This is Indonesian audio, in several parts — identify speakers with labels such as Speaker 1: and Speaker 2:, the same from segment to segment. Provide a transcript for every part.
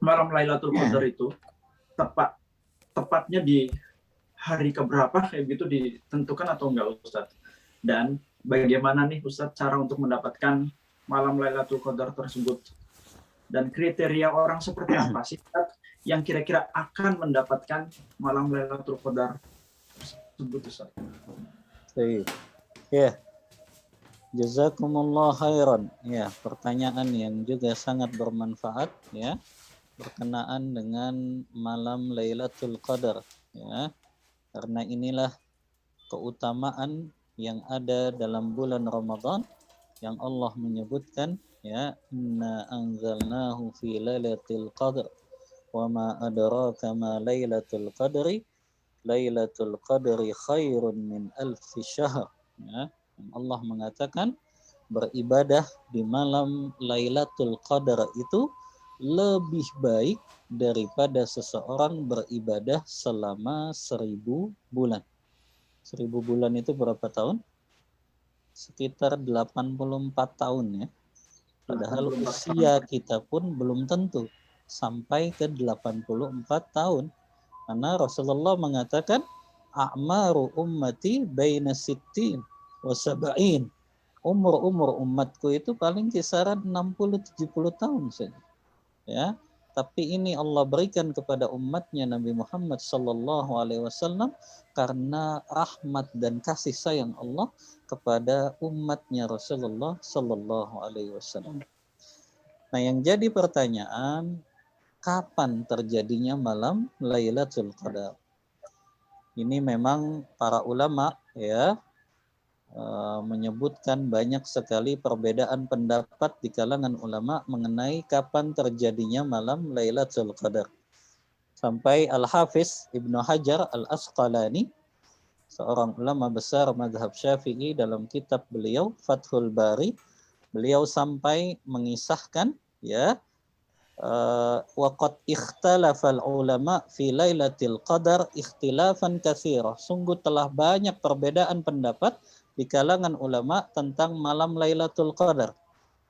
Speaker 1: malam Lailatul Qadar itu tepatnya di hari keberapa kayak gitu ditentukan atau enggak Ustadz? Dan bagaimana nih Ustadz cara untuk mendapatkan malam Lailatul Qadar tersebut? Dan kriteria orang seperti apa sih yang kira-kira akan mendapatkan malam Lailatul Qadar tersebut Ustadz?
Speaker 2: Ya, jazakumullah khairan. Ya, pertanyaan yang juga sangat bermanfaat ya, berkenaan dengan malam Lailatul Qadar ya. Karena inilah keutamaan yang ada dalam bulan Ramadan yang Allah menyebutkan ya, inna anzalnahu fi lailatul qadar wa ma adraka ma lailatul qadri lailatul qadri khairun min alfi syahr ya. Allah mengatakan beribadah di malam Lailatul Qadar itu lebih baik daripada seseorang beribadah selama 1000 bulan. 1000 bulan itu berapa tahun? Sekitar 84 tahun ya. Padahal usia kita pun belum tentu sampai ke 84 tahun. Karena Rasulullah mengatakan a'maru ummati baina sittin wa sab'in. Umur umatku itu paling kisaran 60-70 tahun saja. Ya, tapi ini Allah berikan kepada umatnya Nabi Muhammad sallallahu alaihi wasallam karena rahmat dan kasih sayang Allah kepada umatnya Rasulullah sallallahu alaihi wasallam. Nah, yang jadi pertanyaan, kapan terjadinya malam Lailatul Qadar? Ini memang para ulama ya menyebutkan banyak sekali perbedaan pendapat di kalangan ulama mengenai kapan terjadinya malam Lailatul Qadar. Sampai Al-Hafiz Ibnu Hajar Al-Asqalani, seorang ulama besar mazhab Syafi'i, dalam kitab beliau Fathul Bari, beliau sampai mengisahkan ya, waqad ikhtalafal ulama fi lailatul qadar ikhtilafan katsira. Sungguh telah banyak perbedaan pendapat di kalangan ulama tentang malam Lailatul Qadar.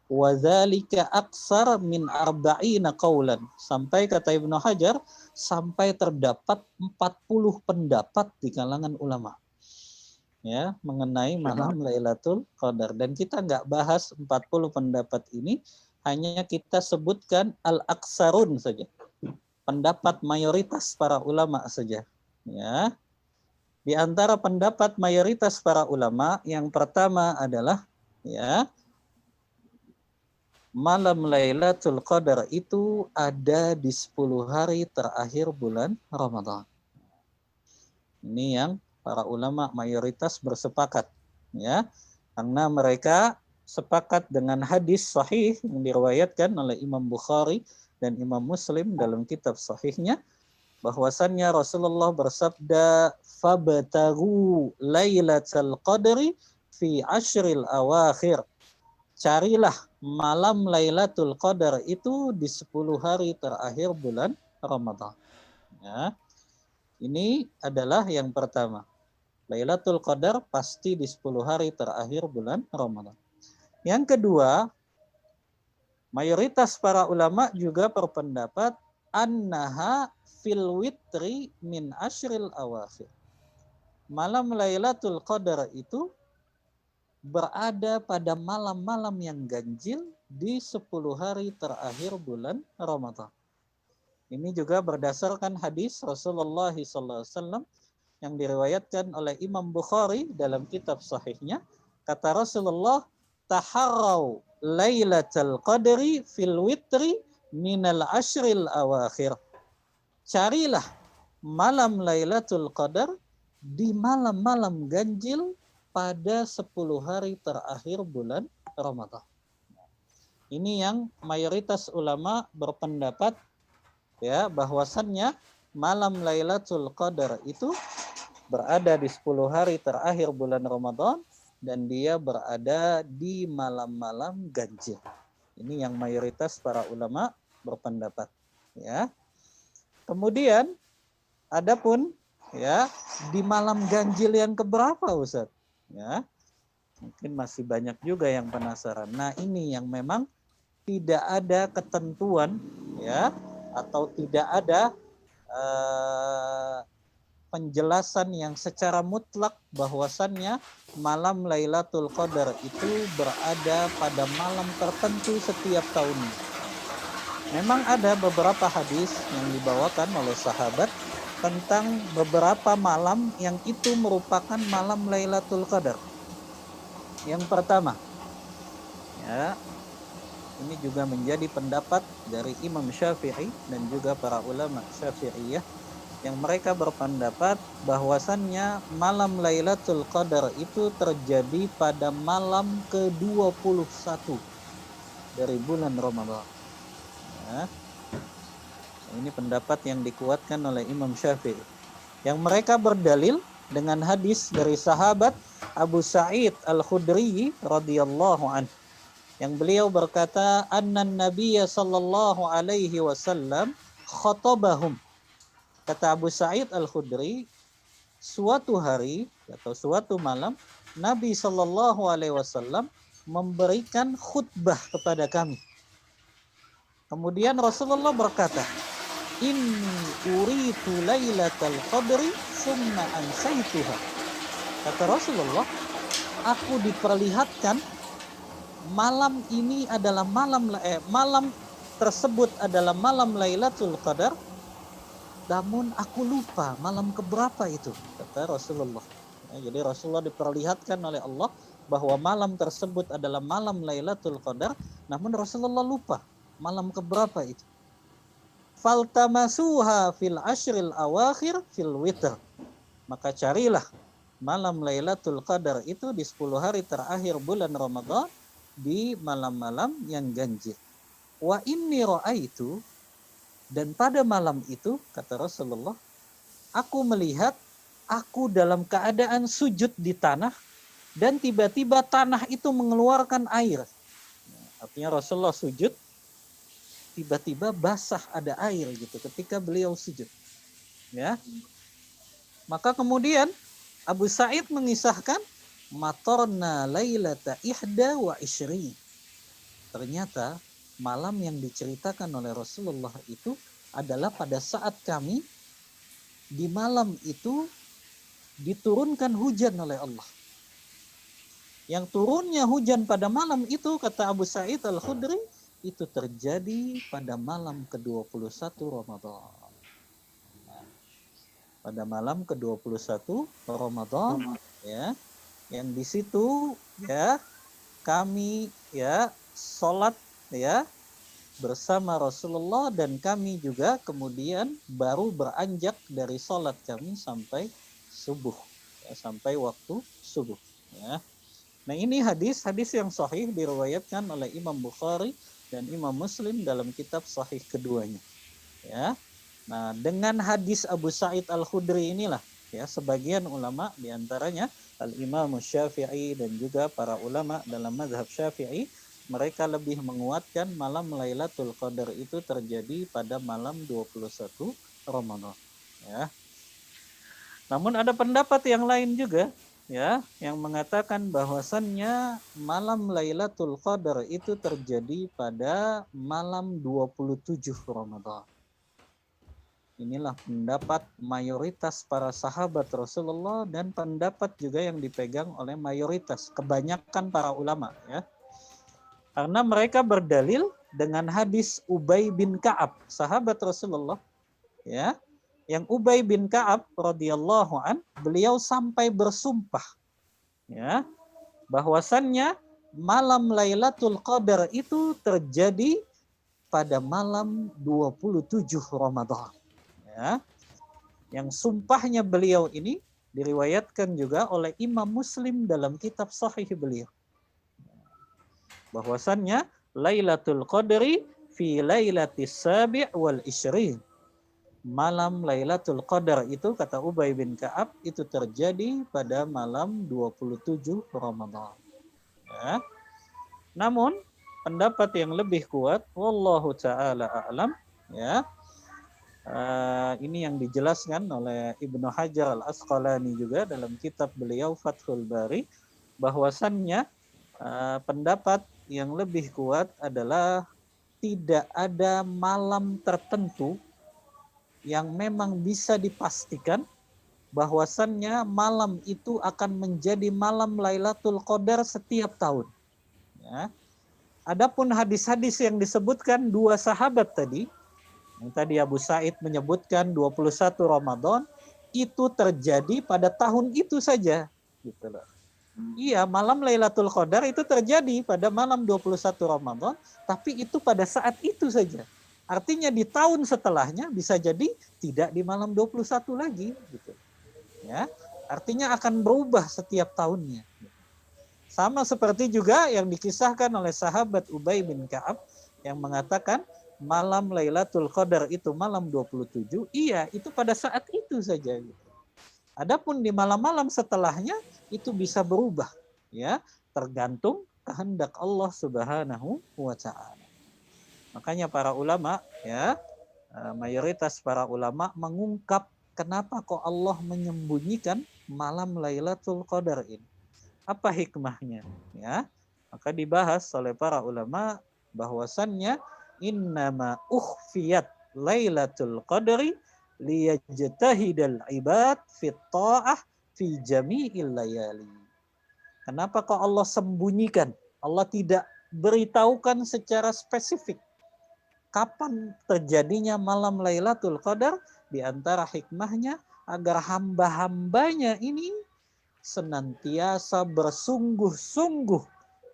Speaker 2: Wa dzalika aksar min arba'ina qaulan. Sampai kata Ibnu Hajar, sampai terdapat 40 pendapat di kalangan ulama. Ya, mengenai malam Lailatul Qadar, dan kita nggak bahas 40 pendapat ini, hanya kita sebutkan al-aksarun saja. Pendapat mayoritas para ulama saja, ya. Di antara pendapat mayoritas para ulama, yang pertama adalah ya, malam Lailatul Qadar itu ada di 10 hari terakhir bulan Ramadan. Ini yang para ulama mayoritas bersepakat ya, karena mereka sepakat dengan hadis sahih yang diriwayatkan oleh Imam Bukhari dan Imam Muslim dalam kitab sahihnya, bahwasannya Rasulullah bersabda, fabtagu lailatul qadri fi ashril awakhir. Carilah malam Lailatul Qadar itu di 10 hari terakhir bulan Ramadan. Ya. Ini adalah yang pertama. Lailatul Qadar pasti di 10 hari terakhir bulan Ramadan. Yang kedua, mayoritas para ulama juga berpendapat annaha fil witri min ashril awakhir. Malam Lailatul Qadar itu berada pada malam-malam yang ganjil di 10 hari terakhir bulan Ramadan. Ini juga berdasarkan hadis Rasulullah SAW yang diriwayatkan oleh Imam Bukhari dalam kitab sahihnya. Kata Rasulullah, taharrau lailatul qadri fil witri minal ashril awakhir. Carilah malam Lailatul Qadar di malam-malam ganjil pada 10 hari terakhir bulan Ramadan. Ini yang mayoritas ulama berpendapat ya, bahwasannya malam Lailatul Qadar itu berada di 10 hari terakhir bulan Ramadan dan dia berada di malam-malam ganjil. Ini yang mayoritas para ulama berpendapat ya. Kemudian adapun ya, di malam ganjil yang keberapa Ustaz? Ya. Mungkin masih banyak juga yang penasaran. Nah, ini yang memang tidak ada ketentuan ya, atau tidak ada penjelasan yang secara mutlak bahwasannya malam Lailatul Qadar itu berada pada malam tertentu setiap tahunnya. Memang ada beberapa hadis yang dibawakan oleh sahabat tentang beberapa malam yang itu merupakan malam Lailatul Qadar. Yang pertama, ya, ini juga menjadi pendapat dari Imam Syafi'i dan juga para ulama Syafi'iyah yang mereka berpendapat bahwasannya malam Lailatul Qadar itu terjadi pada malam ke-21 dari bulan Ramadan. Ya. Ini pendapat yang dikuatkan oleh Imam Syafi'i. Yang mereka berdalil dengan hadis dari sahabat Abu Sa'id Al-Khudri radhiyallahu anhu. Yang beliau berkata, "Annan Nabiyya sallallahu alaihi wasallam khatabahum." Kata Abu Sa'id Al-Khudri, suatu hari atau suatu malam Nabi sallallahu alaihi wasallam memberikan khutbah kepada kami. Kemudian Rasulullah berkata, "Inni uritu lailatal qadri summa ansaituha." Kata Rasulullah, aku diperlihatkan malam ini adalah malam tersebut adalah malam Lailatul Qadar, namun aku lupa malam keberapa itu, kata Rasulullah. Ya, jadi Rasulullah diperlihatkan oleh Allah bahwa malam tersebut adalah malam Lailatul Qadar, namun Rasulullah lupa malam keberapa itu. Faltamasuha fil ashril awakhir fil witr. Maka carilah malam Lailatul Qadar itu di 10 hari terakhir bulan Ramadan di malam-malam yang ganjil. Wa inni ra'aitu, dan pada malam itu kata Rasulullah, aku melihat aku dalam keadaan sujud di tanah dan tiba-tiba tanah itu mengeluarkan air. Artinya Rasulullah sujud, tiba-tiba basah ada air gitu ketika beliau sujud. Ya. Maka kemudian Abu Sa'id mengisahkan matorna lailata ihda wa ishri. Ternyata malam yang diceritakan oleh Rasulullah itu adalah pada saat kami di malam itu diturunkan hujan oleh Allah. Yang turunnya hujan pada malam itu, kata Abu Sa'id Al-Khudri, itu terjadi pada malam ke-21 Ramadan. Pada malam ke-21 Ramadan, ya, yang di situ ya kami ya sholat ya bersama Rasulullah, dan kami juga kemudian baru beranjak dari sholat kami sampai subuh, ya, sampai waktu subuh. Ya. Nah ini hadis yang sahih diriwayatkan oleh Imam Bukhari dan Imam Muslim dalam kitab sahih keduanya. Ya. Nah dengan hadis Abu Sa'id Al-Khudri inilah ya sebagian ulama diantaranya Al-Imam Syafi'i dan juga para ulama dalam mazhab Syafi'i, mereka lebih menguatkan malam Lailatul Qadar itu terjadi pada malam 21 Ramadan. Ya. Namun ada pendapat yang lain juga ya yang mengatakan bahwasannya malam Lailatul Qadar itu terjadi pada malam 27 Ramadan. Inilah pendapat mayoritas para sahabat Rasulullah dan pendapat juga yang dipegang oleh mayoritas kebanyakan para ulama ya. Karena mereka berdalil dengan hadis Ubay bin Ka'ab, sahabat Rasulullah ya. Yang Ubay bin Ka'ab radhiyallahu an, beliau sampai bersumpah ya bahwasannya malam Lailatul Qadar itu terjadi pada malam 27 Ramadan. Ya. Yang sumpahnya beliau ini diriwayatkan juga oleh Imam Muslim dalam kitab sahih beliau. Bahwasannya Lailatul Qadri fi lailatis sabi' wal ishrin. Malam Lailatul Qadar itu kata Ubay bin Ka'ab itu terjadi pada malam 27 Ramadan. Ya. Namun pendapat yang lebih kuat wallahu taala a'lam ya. Ini yang dijelaskan oleh Ibnu Hajar Al-Asqalani juga dalam kitab beliau Fathul Bari, bahwasannya pendapat yang lebih kuat adalah tidak ada malam tertentu yang memang bisa dipastikan bahwasannya malam itu akan menjadi malam Lailatul Qadar setiap tahun. Ya. Adapun hadis-hadis yang disebutkan dua sahabat tadi, yang tadi Abu Sa'id menyebutkan 21 Ramadan, itu terjadi pada tahun itu saja. Gitu loh. Iya, malam Lailatul Qadar itu terjadi pada malam 21 Ramadan, tapi itu pada saat itu saja. Artinya di tahun setelahnya bisa jadi tidak di malam 21 lagi. Gitu. Ya, artinya akan berubah setiap tahunnya. Sama seperti juga yang dikisahkan oleh sahabat Ubay bin Ka'ab yang mengatakan malam Lailatul Qadar itu malam 27, iya itu pada saat itu saja. Adapun di malam-malam setelahnya itu bisa berubah, ya tergantung kehendak Allah Subhanahu wa Ta'ala. Makanya para ulama, ya mayoritas para ulama mengungkap kenapa kok Allah menyembunyikan malam Lailatul Qadar ini. Apa hikmahnya? Ya, maka dibahas oleh para ulama bahwasannya innama ukhfiyat Lailatul Qadri liyajtahidal ibad fit ta'ah fi jami'il layali. Kenapa kok Allah sembunyikan? Allah tidak beritahukan secara spesifik kapan terjadinya malam Lailatul Qadar. Di antara hikmahnya agar hamba-hambanya ini senantiasa bersungguh-sungguh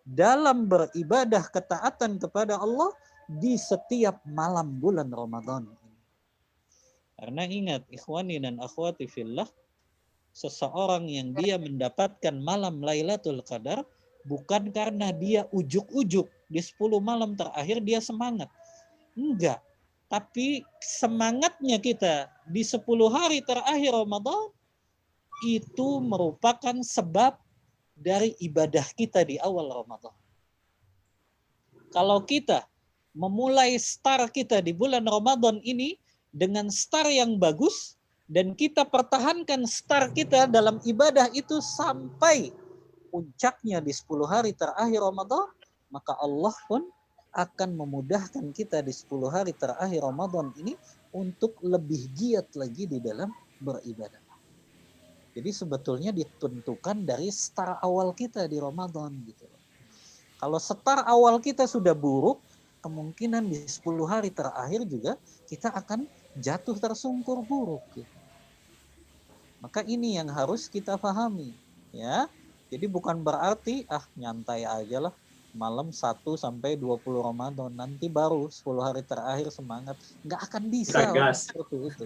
Speaker 2: dalam beribadah ketaatan kepada Allah di setiap malam bulan Ramadan. Karena ingat, ikhwani dan akhwati fillah, seseorang yang dia mendapatkan malam Lailatul Qadar bukan karena dia ujuk-ujuk di 10 malam terakhir dia semangat. Enggak. Tapi semangatnya kita di 10 hari terakhir Ramadan itu merupakan sebab dari ibadah kita di awal Ramadan. Kalau kita memulai start kita di bulan Ramadan ini dengan start yang bagus dan kita pertahankan start kita dalam ibadah itu sampai puncaknya di 10 hari terakhir Ramadan, maka Allah pun akan memudahkan kita di 10 hari terakhir Ramadan ini untuk lebih giat lagi di dalam beribadah. Jadi sebetulnya ditentukan dari start awal kita di Ramadan gitu. Kalau start awal kita sudah buruk, kemungkinan di 10 hari terakhir juga kita akan jatuh tersungkur buruk gitu. Maka ini yang harus kita pahami, ya. Jadi bukan berarti nyantai aja lah malam 1 sampai 20 Ramadan, nanti baru 10 hari terakhir semangat. Nggak akan bisa seperti itu.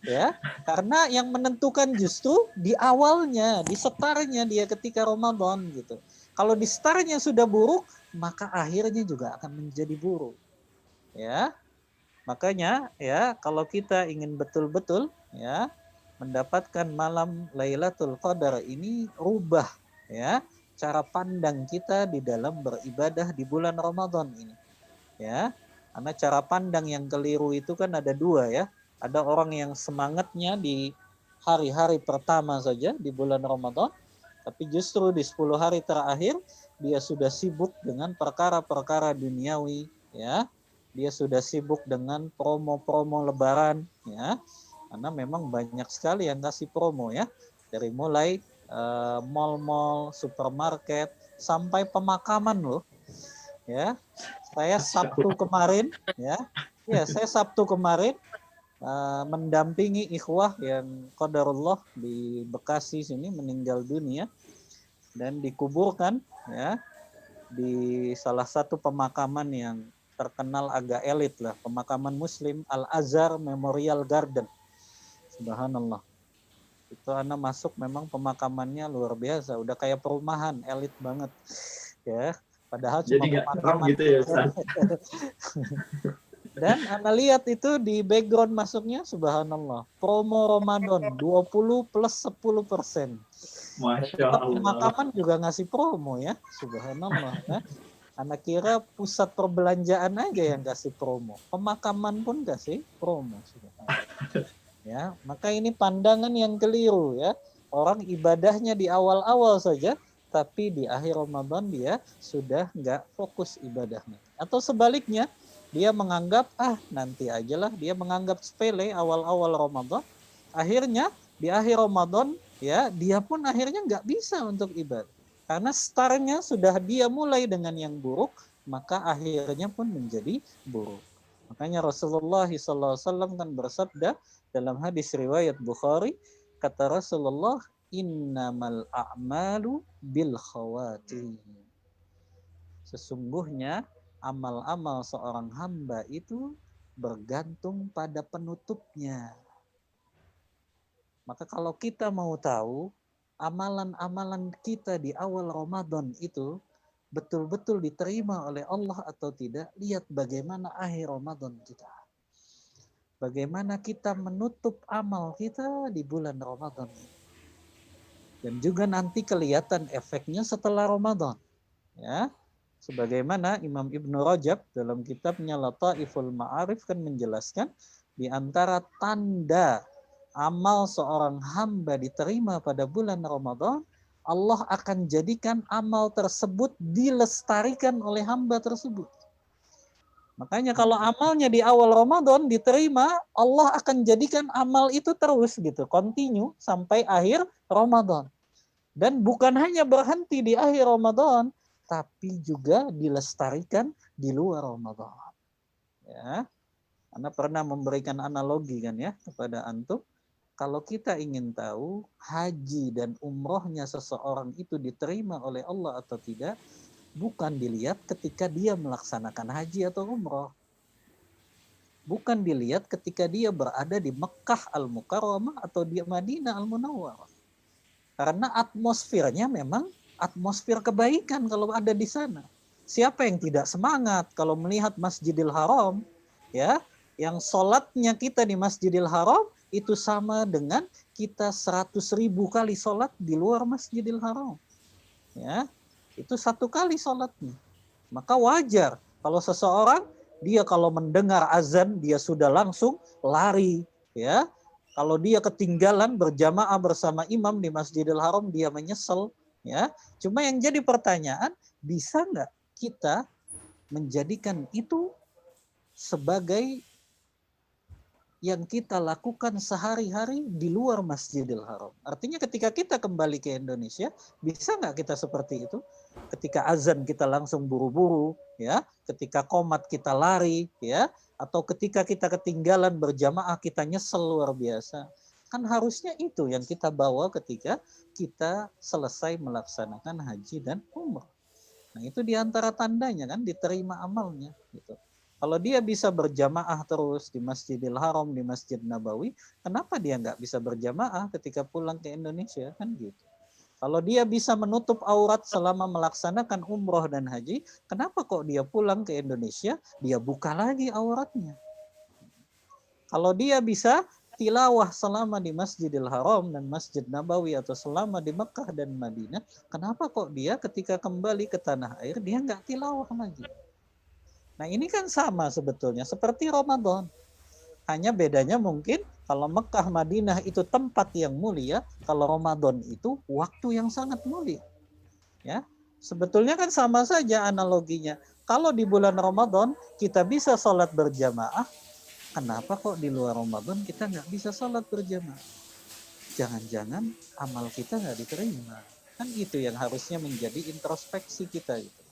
Speaker 2: Ya, karena yang menentukan justru di awalnya, di startnya dia ketika Ramadan gitu. Kalau di startnya sudah buruk, maka akhirnya juga akan menjadi buruk. Ya, makanya ya kalau kita ingin betul-betul ya mendapatkan malam Lailatul Qadar ini, rubah ya cara pandang kita di dalam beribadah di bulan Ramadan ini. Ya, karena cara pandang yang keliru itu kan ada dua ya. Ada orang yang semangatnya di hari-hari pertama saja di bulan Ramadan, tapi justru di 10 hari terakhir dia sudah sibuk dengan perkara-perkara duniawi, ya. Dia sudah sibuk dengan promo-promo lebaran, ya. Karena memang banyak sekali yang kasih promo ya. Dari mulai mall-mall, supermarket sampai pemakaman loh. Ya. Saya Sabtu kemarin mendampingi ikhwah yang qadarullah di Bekasi sini meninggal dunia dan dikuburkan ya di salah satu pemakaman yang terkenal agak elit lah, pemakaman Muslim Al-Azhar Memorial Garden. Subhanallah. Itu Ana masuk memang pemakamannya luar biasa, udah kayak perumahan elit banget. Ya, padahal cuma pemakaman gitu ya, Ustaz. Dan Anda lihat itu di background masuknya, subhanallah, promo Ramadan 20 plus 10%. Masya Allah. Pemakaman juga ngasih promo ya, subhanallah. Ya. Anda kira pusat perbelanjaan aja yang kasih promo, pemakaman pun kasih promo. Subhanallah. Ya, maka ini pandangan yang keliru ya. Orang ibadahnya di awal-awal saja, tapi di akhir Ramadan dia sudah nggak fokus ibadahnya. Atau sebaliknya, Dia menganggap nanti ajalah, dia menganggap sepele awal-awal Ramadan. Akhirnya di akhir Ramadan ya dia pun akhirnya nggak bisa untuk ibadah. Karena startnya sudah dia mulai dengan yang buruk, maka akhirnya pun menjadi buruk. Makanya Rasulullah SAW kan bersabda dalam hadis riwayat Bukhari, kata Rasulullah, innamal a'malu bil khawatim. Sesungguhnya amal-amal seorang hamba itu bergantung pada penutupnya. Maka kalau kita mau tahu amalan-amalan kita di awal Ramadan itu betul-betul diterima oleh Allah atau tidak, lihat bagaimana akhir Ramadan kita. Bagaimana kita menutup amal kita di bulan Ramadan. Dan juga nanti kelihatan efeknya setelah Ramadan. Ya. Sebagaimana Imam Ibnu Rajab dalam kitabnya Lataiful Ma'arif kan menjelaskan di antara tanda amal seorang hamba diterima pada bulan Ramadan, Allah akan jadikan amal tersebut dilestarikan oleh hamba tersebut. Makanya kalau amalnya di awal Ramadan diterima, Allah akan jadikan amal itu terus gitu, continue sampai akhir Ramadan. Dan bukan hanya berhenti di akhir Ramadan, tapi juga dilestarikan di luar Ramadan. Ya, Anda pernah memberikan analogi kan ya kepada antum. Kalau kita ingin tahu haji dan umrohnya seseorang itu diterima oleh Allah atau tidak, bukan dilihat ketika dia melaksanakan haji atau umroh. Bukan dilihat ketika dia berada di Mekah Al-Mukarramah atau di Madinah Al-Munawwarah. Karena atmosfernya memang atmosfer kebaikan kalau ada di sana. Siapa yang tidak semangat kalau melihat Masjidil Haram, ya, yang sholatnya kita di Masjidil Haram itu sama dengan kita 100.000 kali sholat di luar Masjidil Haram. Ya, itu 1 kali sholatnya. Maka wajar kalau seseorang dia kalau mendengar azan dia sudah langsung lari, ya. Kalau dia ketinggalan berjamaah bersama imam di Masjidil Haram dia menyesal, ya. Cuma yang jadi pertanyaan, bisa nggak kita menjadikan itu sebagai yang kita lakukan sehari-hari di luar Masjidil Haram? Artinya ketika kita kembali ke Indonesia, bisa nggak kita seperti itu? Ketika azan kita langsung buru-buru, ya. Ketika qomat kita lari, ya. Atau ketika kita ketinggalan berjamaah kita nyesel luar biasa. Kan harusnya itu yang kita bawa ketika kita selesai melaksanakan haji dan umrah. Nah itu diantara tandanya kan diterima amalnya gitu. Kalau dia bisa berjamaah terus di Masjidil Haram, di Masjid Nabawi, kenapa dia nggak bisa berjamaah ketika pulang ke Indonesia? Kan gitu. Kalau dia bisa menutup aurat selama melaksanakan umroh dan haji, kenapa kok dia pulang ke Indonesia, dia buka lagi auratnya? Kalau dia bisa tilawah selama di Masjidil Haram dan Masjid Nabawi atau selama di Mekah dan Madinah, kenapa kok dia ketika kembali ke tanah air, dia nggak tilawah lagi? Nah ini kan sama sebetulnya seperti Ramadan. Hanya bedanya mungkin kalau Mekah Madinah itu tempat yang mulia, kalau Ramadan itu waktu yang sangat mulia. Ya, sebetulnya kan sama saja analoginya. Kalau di bulan Ramadan kita bisa sholat berjamaah, kenapa kok di luar Ramadan kita nggak bisa sholat berjamaah? Jangan-jangan amal kita nggak diterima. Kan itu yang harusnya menjadi introspeksi kita gitu.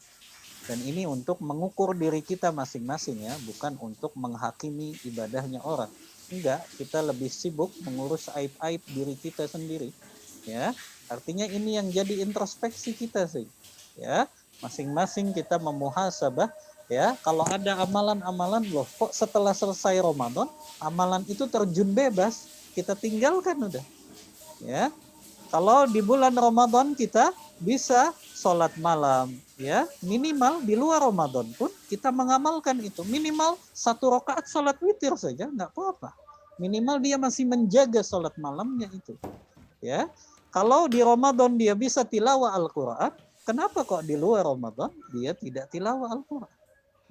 Speaker 2: Dan ini untuk mengukur diri kita masing-masing ya, bukan untuk menghakimi ibadahnya orang. Enggak, kita lebih sibuk mengurus aib-aib diri kita sendiri. Ya, artinya ini yang jadi introspeksi kita sih. Ya, masing-masing kita memuhasabah ya, kalau ada amalan-amalan loh, kok setelah selesai Ramadan, amalan itu terjun bebas, kita tinggalkan udah. Ya. Kalau di bulan Ramadan kita bisa sholat malam, ya minimal di luar Ramadan pun kita mengamalkan itu minimal 1 rakaat sholat witir saja nggak apa-apa. Minimal dia masih menjaga sholat malamnya itu, ya. Kalau di Ramadan dia bisa tilawah Al-Quran, kenapa kok di luar Ramadan dia tidak tilawah Al-Quran?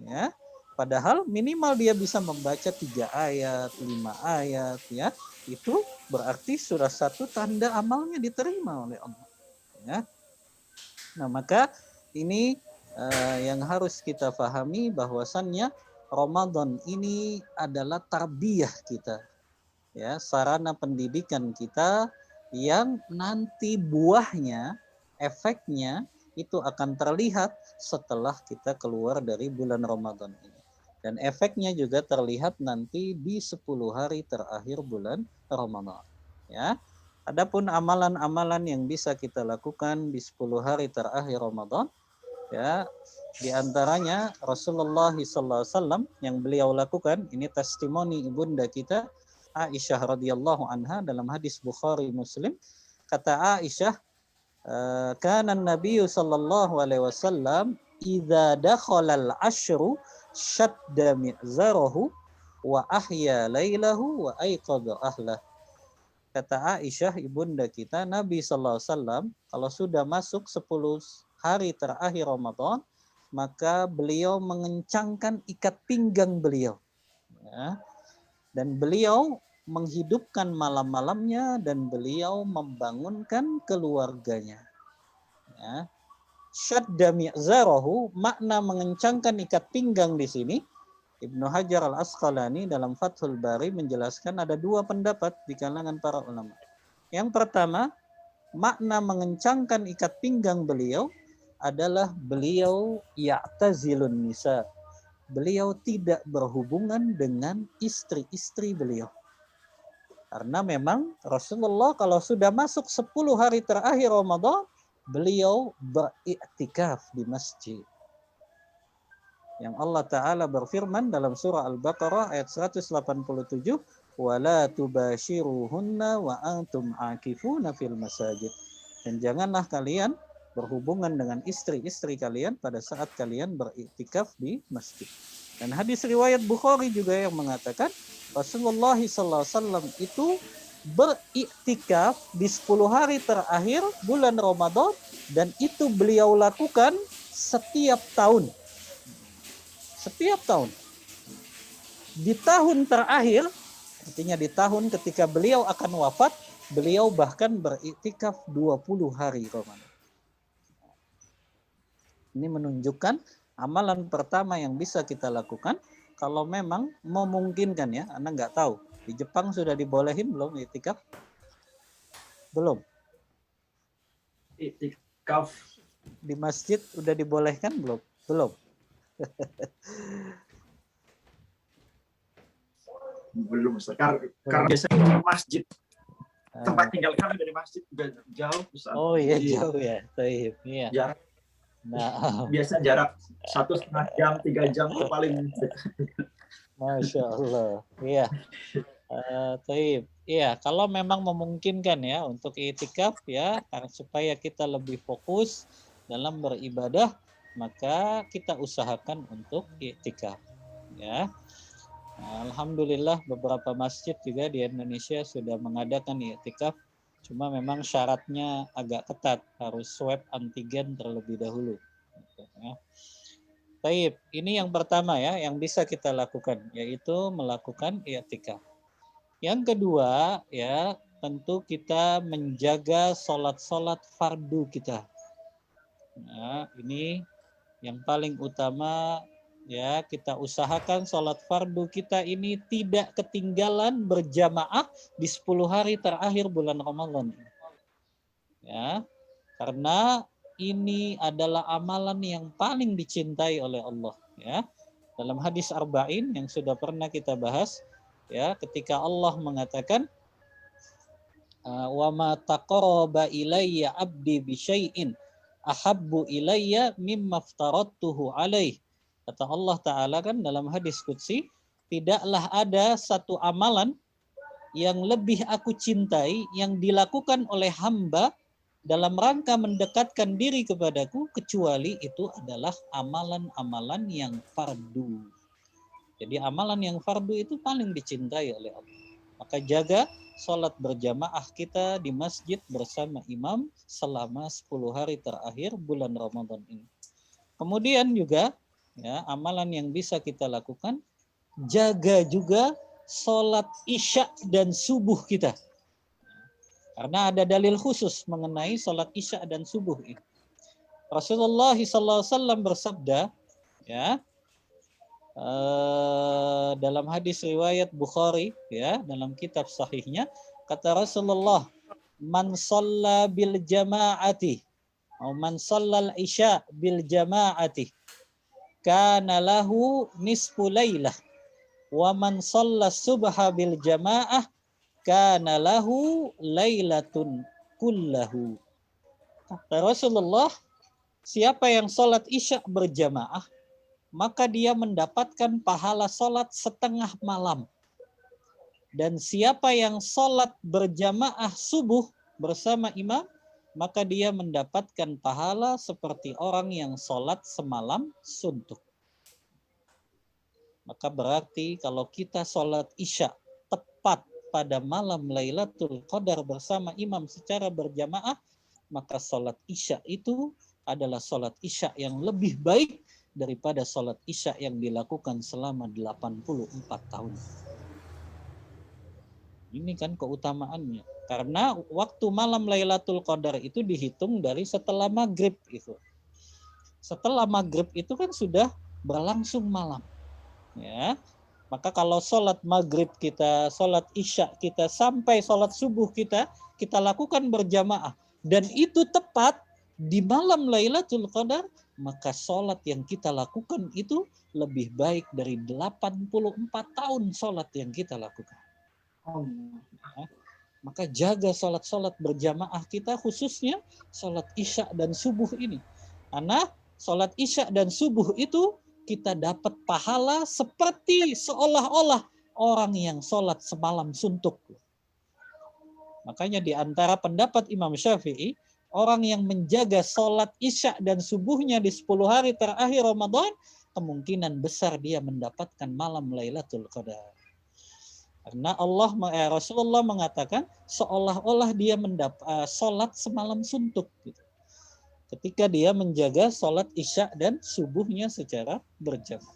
Speaker 2: Ya, padahal minimal dia bisa membaca 3 ayat, 5 ayat, ya. Itu berarti sudah satu tanda amalnya diterima oleh Allah. Ya. Nah maka ini yang harus kita pahami bahwasannya Ramadan ini adalah tarbiyah kita, ya, sarana pendidikan kita yang nanti buahnya, efeknya itu akan terlihat setelah kita keluar dari bulan Ramadan ini. Dan efeknya juga terlihat nanti di 10 hari terakhir bulan Ramadan. Ya. Adapun amalan-amalan yang bisa kita lakukan di 10 hari terakhir Ramadan, ya, di antaranya Rasulullah SAW yang beliau lakukan, ini testimoni ibunda kita Aisyah radhiyallahu anha dalam hadis Bukhari Muslim. Kata Aisyah, kana Nabi sallallahu alaihi wasallam idza dakhala al-ashru shadda mi'zarahu wa ahya lailahu wa aiqadha ahlah. Kata Aisyah ibunda kita, Nabi sallallahu alaihi wasallam kalau sudah masuk 10 hari terakhir Ramadan, maka beliau mengencangkan ikat pinggang beliau. Ya. Dan beliau menghidupkan malam-malamnya dan beliau membangunkan keluarganya. Ya. Syadda mi'zarahu, makna mengencangkan ikat pinggang di sini. Ibnu Hajar al-Asqalani dalam Fathul Bari menjelaskan ada dua pendapat di kalangan para ulama. Yang pertama, makna mengencangkan ikat pinggang beliau adalah beliau ya'tazilun nisa. Beliau tidak berhubungan dengan istri-istri beliau. Karena memang Rasulullah kalau sudah masuk 10 hari terakhir Ramadan, beliau beriktikaf di masjid. Yang Allah Ta'ala berfirman dalam surah Al-Baqarah ayat 187, وَلَا تُبَاشِرُهُنَّ وَأَنْتُمْ عَاكِفُونَ فِي الْمَسَاجِدِ. Dan janganlah kalian berhubungan dengan istri-istri kalian pada saat kalian beriktikaf di masjid. Dan hadis riwayat Bukhari juga yang mengatakan Rasulullah SAW itu beriktikaf di 10 hari terakhir bulan Ramadan, dan itu beliau lakukan setiap tahun. Setiap tahun. Di tahun terakhir, artinya di tahun ketika beliau akan wafat, beliau bahkan beriktikaf 20 hari Ramadan. Ini menunjukkan amalan pertama yang bisa kita lakukan kalau memang memungkinkan, ya. Anda nggak tahu. Di Jepang sudah dibolehin belum iktikaf? Belum.
Speaker 1: Iktikaf
Speaker 2: Di masjid udah dibolehkan belum? Belum.
Speaker 1: Belum, karena biasanya masjid tempat tinggal kami dari masjid juga jauh, Ustaz.
Speaker 2: Oh iya, jauh ya. Taib. Iya.
Speaker 1: Jarak,
Speaker 2: Nah,
Speaker 1: biasa jarak 1,5 jam, 3 jam itu paling
Speaker 2: Masya Allah. Iya. Taib. Iya, kalau memang memungkinkan ya untuk iktikaf, ya, supaya kita lebih fokus dalam beribadah, maka kita usahakan untuk iktikaf, ya. Alhamdulillah beberapa masjid juga di Indonesia sudah mengadakan iktikaf, cuma memang syaratnya agak ketat, harus swab antigen terlebih dahulu. Ya. Taib, ini yang pertama ya yang bisa kita lakukan, yaitu melakukan iktikaf. Yang kedua ya, tentu kita menjaga sholat-sholat fardu kita. Nah, ini yang paling utama ya, kita usahakan sholat fardu kita ini tidak ketinggalan berjamaah di 10 hari terakhir bulan Ramadan. Ya, karena ini adalah amalan yang paling dicintai oleh Allah. Ya, dalam hadis Arba'in yang sudah pernah kita bahas, ya, ketika Allah mengatakan, wa ma taqarraba ilayya 'abdi bi syai'in ahabbu ilayya mimma aftaradtuhu alaih. Kata Allah Ta'ala kan dalam hadis qudsi, tidaklah ada satu amalan yang lebih aku cintai yang dilakukan oleh hamba dalam rangka mendekatkan diri kepadaku, kecuali itu adalah amalan-amalan yang fardu. Jadi amalan yang fardu itu paling dicintai oleh Allah. Maka jaga sholat berjamaah kita di masjid bersama imam selama 10 hari terakhir bulan Ramadan ini. Kemudian juga ya, amalan yang bisa kita lakukan, jaga juga sholat isya dan subuh kita. Karena ada dalil khusus mengenai sholat isya dan subuh ini. Rasulullah SAW bersabda, ya, dalam hadis riwayat Bukhari ya, dalam kitab sahihnya, kata Rasulullah, man shalla bil jama'ati atau man shallal isya bil jama'ati kana lahu nisfu lailah wa man shalla subha bil jama'ah kana lahu lailatun kullahu. Kata Rasulullah, siapa yang sholat isya berjamaah, maka dia mendapatkan pahala sholat setengah malam. Dan siapa yang sholat berjamaah subuh bersama imam, maka dia mendapatkan pahala seperti orang yang sholat semalam suntuk. Maka berarti kalau kita sholat isya tepat pada malam Lailatul Qadar bersama imam secara berjamaah, maka sholat isya itu adalah sholat isya yang lebih baik daripada sholat isya yang dilakukan selama 84 tahun. Ini kan keutamaannya. Karena waktu malam Lailatul Qadar itu dihitung dari setelah maghrib itu. Setelah maghrib itu kan sudah berlangsung malam. Ya, maka kalau sholat maghrib kita, sholat isya kita, sampai sholat subuh kita lakukan berjamaah. Dan itu tepat di malam Lailatul Qadar, maka sholat yang kita lakukan itu lebih baik dari 84 tahun sholat yang kita lakukan. Maka jaga sholat-sholat berjamaah kita, khususnya sholat isya dan subuh ini. Karena sholat isya dan subuh itu kita dapat pahala seperti seolah-olah orang yang sholat semalam suntuk. Makanya di antara pendapat Imam Syafi'i, orang yang menjaga sholat isya dan subuhnya di 10 hari terakhir Ramadan, kemungkinan besar dia mendapatkan malam Lailatul Qadar. Karena Rasulullah mengatakan seolah-olah dia sholat semalam suntuk. Gitu. Ketika dia menjaga sholat isya dan subuhnya secara berjamaah.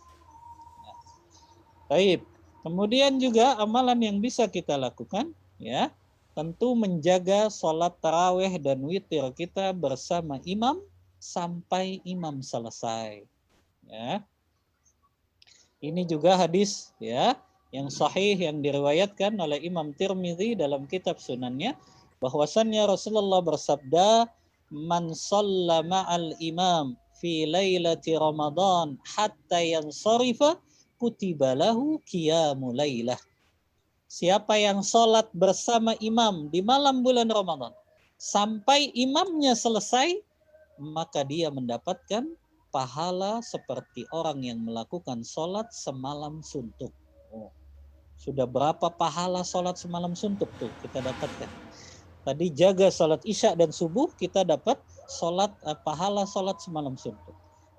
Speaker 2: Baik. Kemudian juga amalan yang bisa kita lakukan, ya, tentu menjaga sholat tarawih dan witir kita bersama imam sampai imam selesai. Ya. Ini juga hadis, ya, yang sahih yang diriwayatkan oleh Imam Tirmidzi dalam kitab sunannya, bahwasannya Rasulullah bersabda, man shalla ma'al imam fi lailati Ramadan hatta yansarifa kutiba lahu qiyamul lailah. Siapa yang sholat bersama imam di malam bulan Ramadan sampai imamnya selesai, maka dia mendapatkan pahala seperti orang yang melakukan sholat semalam suntuk. Sudah berapa pahala sholat semalam suntuk tuh kita dapatkan. Tadi jaga sholat isya dan subuh, kita dapat pahala sholat semalam suntuk.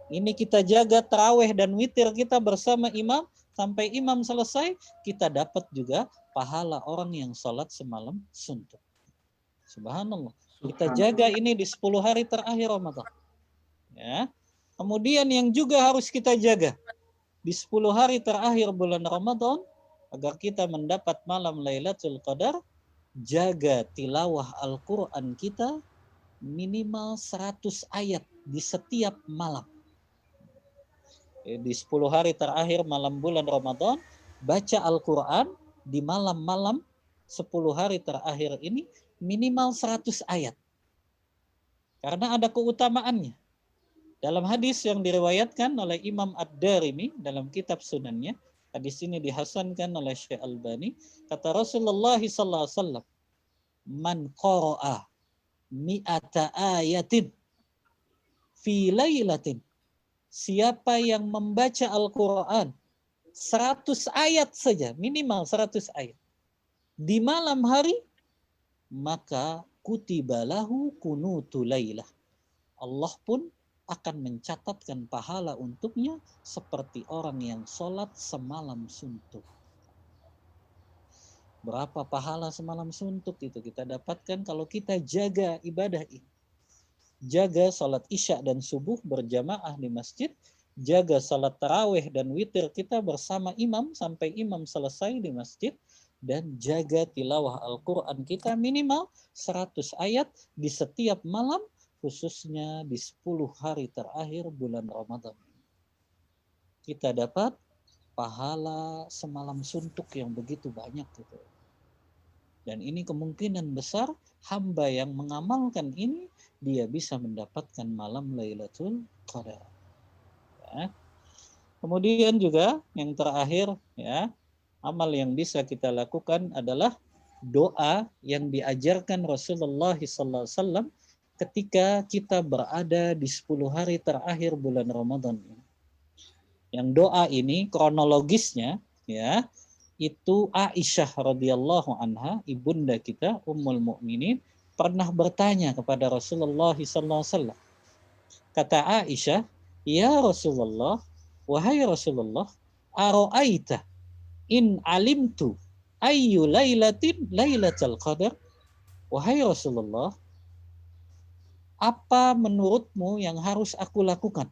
Speaker 2: Ini kita jaga tarawih dan witir kita bersama imam sampai imam selesai, kita dapat juga pahala orang yang sholat semalam suntuk. Subhanallah. Kita jaga ini di 10 hari terakhir Ramadan. Ya. Kemudian yang juga harus kita jaga di 10 hari terakhir bulan Ramadan, agar kita mendapat malam Lailatul Qadar, jaga tilawah Al-Quran kita minimal 100 ayat di setiap malam. Di 10 hari terakhir malam bulan Ramadan, baca Al-Quran di malam-malam 10 hari terakhir ini minimal 100 ayat. Karena ada keutamaannya. Dalam hadis yang diriwayatkan oleh Imam Ad-Darimi dalam kitab sunannya, hadis ini dihasankan oleh Syekh Albani, kata Rasulullah SAW, man qara'a mi'ata ayatin fi lailatin, siapa yang membaca Al-Quran 100 ayat saja, minimal 100 ayat di malam hari, maka kutibalahu kunutu lailah, Allah pun akan mencatatkan pahala untuknya seperti orang yang sholat semalam suntuk. Berapa pahala semalam suntuk itu kita dapatkan kalau kita jaga ibadah ini. Jaga sholat isya dan subuh berjamaah di masjid, jaga sholat tarawih dan witir kita bersama imam sampai imam selesai di masjid, dan jaga tilawah Al-Quran kita minimal 100 ayat di setiap malam, khususnya di 10 hari terakhir bulan Ramadan. Kita dapat pahala semalam suntuk yang begitu banyak gitu. Dan ini kemungkinan besar hamba yang mengamalkan ini dia bisa mendapatkan malam Lailatul Qadar. Ya. Kemudian juga yang terakhir ya, amal yang bisa kita lakukan adalah doa yang diajarkan Rasulullah SAW ketika kita berada di 10 hari terakhir bulan Ramadan. Yang doa ini kronologisnya ya, itu Aisyah radhiyallahu anha, ibunda kita Ummul Mukminin, pernah bertanya kepada Rasulullah SAW. Kata Aisyah, "Ya Rasulullah, wahai Rasulullah, aro'aita in alimtu ayyu lailatin lailatul qadar?" Wahai Rasulullah, apa menurutmu yang harus aku lakukan?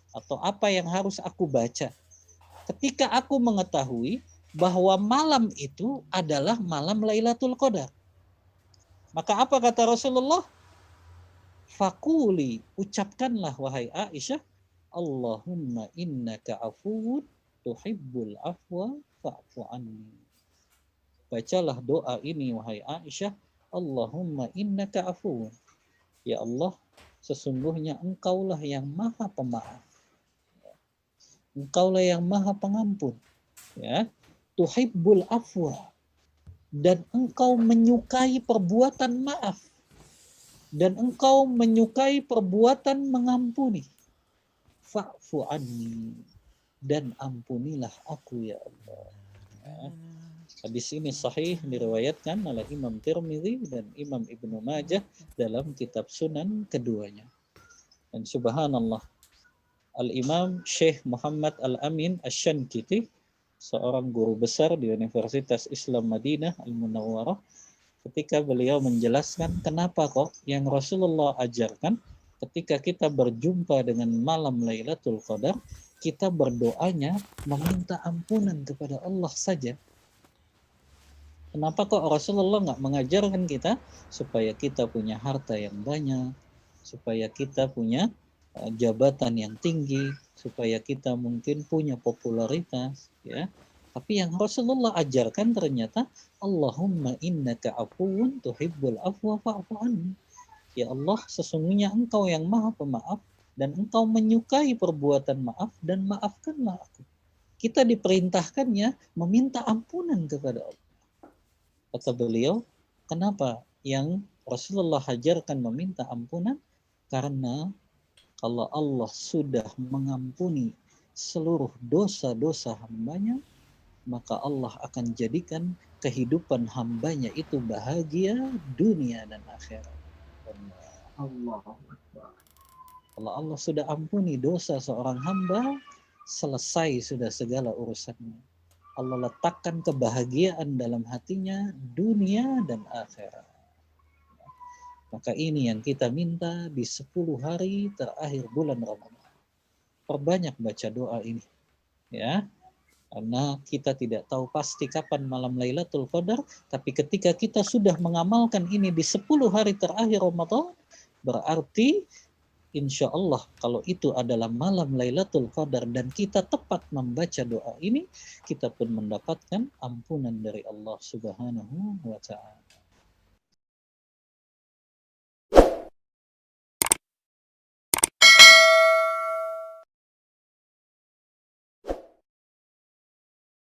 Speaker 2: Atau apa yang harus aku baca ketika aku mengetahui bahwa malam itu adalah malam Lailatul Qadar? Maka apa kata Rasulullah? Fakuli, ucapkanlah wahai Aisyah, Allahumma innaka afuwun tuhibbul afwa fa'fu anni. Bacalah doa ini wahai Aisyah, Allahumma innaka afuwun. Ya Allah, sesungguhnya engkaulah yang maha pemaaf. Engkaulah yang maha pengampun. Ya, tuhibbul afwa, dan engkau menyukai perbuatan maaf, dan engkau menyukai perbuatan mengampuni. Fa'fu anni, dan ampunilah aku ya Allah. Ya. Hadis ini sahih diriwayatkan oleh Imam Tirmidzi dan Imam Ibnu Majah dalam kitab Sunan keduanya. Dan subhanallah, Al-Imam Syekh Muhammad Al-Amin Asy-Syankiti, seorang guru besar di Universitas Islam Madinah Al-Munawwarah, ketika beliau menjelaskan kenapa kok yang Rasulullah ajarkan ketika kita berjumpa dengan malam Lailatul Qadar, kita berdoanya meminta ampunan kepada Allah saja. Kenapa kok Rasulullah nggak mengajarkan kita supaya kita punya harta yang banyak, supaya kita punya jabatan yang tinggi, supaya kita mungkin punya popularitas, ya. Tapi yang Rasulullah ajarkan ternyata Allahumma innaka afuwun tuhibbul afwa fa'fu anni. Ya Allah, sesungguhnya Engkau yang Maha Pemaaf dan Engkau menyukai perbuatan maaf dan maafkanlah aku. Kita diperintahkannya meminta ampunan kepada Allah. Kata beliau, kenapa yang Rasulullah ajarkan meminta ampunan? Karena kalau Allah sudah mengampuni seluruh dosa-dosa hambanya, maka Allah akan jadikan kehidupan hambanya itu bahagia dunia dan akhirat.
Speaker 1: Allah.
Speaker 2: Kalau Allah sudah ampuni dosa seorang hamba, selesai sudah segala urusannya. Allah letakkan kebahagiaan dalam hatinya dunia dan akhirat. Maka ini yang kita minta di 10 hari terakhir bulan Ramadan. Perbanyak baca doa ini. Ya. Karena kita tidak tahu pasti kapan malam Lailatul Qadar, tapi ketika kita sudah mengamalkan ini di 10 hari terakhir Ramadan, berarti insya Allah kalau itu adalah malam Lailatul Qadar dan kita tepat membaca doa ini, kita pun mendapatkan ampunan dari Allah Subhanahu wa Ta'ala.